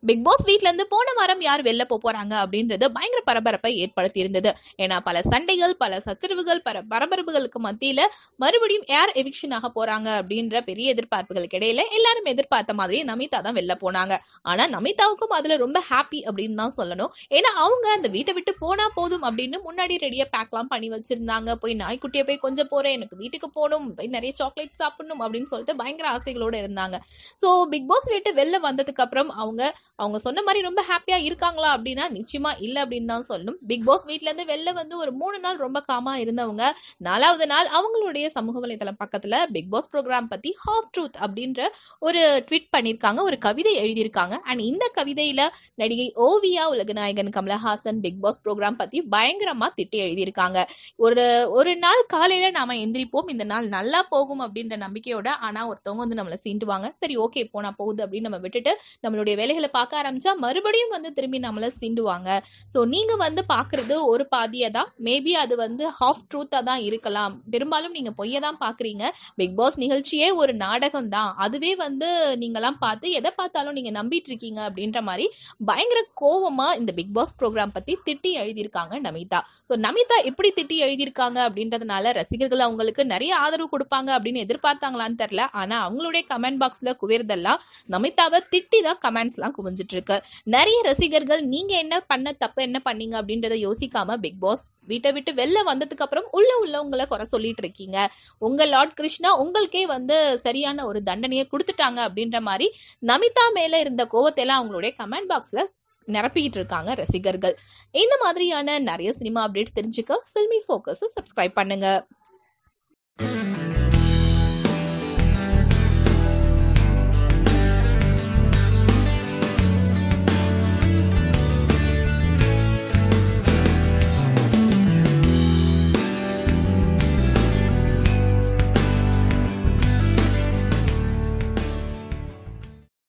Big pass வீட்ல இருந்து போன வாரம் யார் வெளில போறாங்க அப்படின்றது பயங்கர பரபரப்பை ஏற்படுத்தி இருந்தது. ஏன்னா பல சண்டைகள், பல சச்சரவுகள், பல பரபரப்புகளுக்கு மத்தியில மறுபடியும் யார் எவிக்ஷன் ஆக போறாங்க அப்படின்ற பெரிய எதிர்பார்ப்புகளுக்கு இடையில எல்லாரும் எதிர்பார்த்த மாதிரி நமிதா தான் வெளில போனாங்க. ஆனா நமிதாவுக்கும் அதுல ரொம்ப ஹாப்பி அப்படின்னு தான் சொல்லணும். ஏன்னா அவங்க அந்த வீட்டை விட்டு போனா போதும் அப்படின்னு முன்னாடி ரெடியா பேக்லாம் பண்ணி வச்சிருந்தாங்க. போய் நாய்க்குட்டியை போய் கொஞ்சம் போறேன், எனக்கு வீட்டுக்கு போகணும், போய் நிறைய சாக்லேட் சாப்பிடணும் அப்படின்னு சொல்லிட்டு பயங்கர ஆசைகளோட இருந்தாங்க. சோ பிக் பாஸ் வீட்டு வெளில வந்ததுக்கு அப்புறம் அவங்க சொன்ன மாதிரி ரொம்ப ஹாப்பியா இருக்காங்களா அப்படின்னா நிச்சயமா இல்ல அப்படின்னு தான் சொல்லணும். பிக் பாஸ் வீட்ல இருந்து வெளில வந்து ஒரு 3 நாள் ரொம்ப காமா இருந்தவங்க 4வது நாள் அவங்களுடைய சமூக வலைதளம் பக்கத்துல பிக் பாஸ் ப்ரோக்ராம் பத்தி ஹாஃப் ட்ரூத் அப்படின்ற ஒரு ட்வீட் பண்ணிருக்காங்க, ஒரு கவிதை எழுதியிருக்காங்க. அண்ட் இந்த கவிதையில நடிகை ஓவியா, உலகநாயகன் கமலஹாசன் பிக் பாஸ் ப்ரோக்ராம் பத்தி பயங்கரமா திட்டி எழுதியிருக்காங்க. ஒரு நாள் காலையில நாம எந்திரிப்போம், இந்த நாள் நல்லா போகும் அப்படின்ற நம்பிக்கையோட. ஆனா ஒருத்தவங்க வந்து நம்மளை சீண்டுவாங்க, சரி ஓகே போனா போகுது அப்படின்னு நம்ம விட்டுட்டு நம்மளுடைய வேலைகளை பார்க்க ஆரம்பிச்சா மறுபடியும் வந்து திரும்பி நம்மள சீண்டுவாங்க. ஸோ நீங்க வந்து பாக்குறது ஒரு பாதியை தான், மேபி அது வந்து ஹாஃப் ட்ரூத்தா தான் இருக்கலாம். பெரும்பாலும் நீங்க பொய்யை தான் பாக்குறீங்க. பிக் பாஸ் நிகழ்ச்சியே ஒரு நாடகம் தான், அதுவே வந்து நீங்கெல்லாம் பார்த்து எதை பார்த்தாலும் நீங்க நம்பிட்டு இருக்கீங்க அப்படின்ற மாதிரி பயங்கர கோவமா இந்த பிக் பாஸ் ப்ரோக்ராம் பத்தி திட்டி எழுதியிருக்காங்க நமிதா. ஸோ நமிதா எப்படி திட்டி எழுதியிருக்காங்க அப்படின்றதுனால ரசிகர்கள் அவங்களுக்கு நிறைய ஆதரவு கொடுப்பாங்க அப்படின்னு எதிர்பார்த்தாங்களான்னு தெரியல. ஆனா அவங்களுடைய கமெண்ட் பாக்ஸ்ல குவிறதெல்லாம் நமிதாவை திட்டி தான் கமெண்ட்ஸ் எல்லாம் குவிஞ்சிட்டு இருக்கு. நிறைய ரசிகர்கள் நீங்க என்ன பண்ண தப்பு, என்ன பண்ணீங்க அப்படின்றத யோசிக்காம பிக் பாஸ் வீட்டை விட்டு வெளில வந்ததுக்கு அப்புறம் உள்ளவங்களை குறை சொல்லிட்டு இருக்கீங்க. உங்க லார்ட் கிருஷ்ணா உங்களுக்கே வந்து சரியான ஒரு தண்டனையை கொடுத்துட்டாங்க அப்படின்ற மாதிரி நமிதா மேல இருந்த கோவத்தை எல்லாம் அவங்களுடைய கமெண்ட் பாக்ஸ்ல நிரப்பிட்டு இருக்காங்க ரசிகர்கள். இந்த மாதிரியான நிறைய சினிமா அப்டேட்ஸ் தெரிஞ்சுக்க ஃபில்மி ஃபோக்கஸ் சப்ஸ்கிரைப் பண்ணுங்க.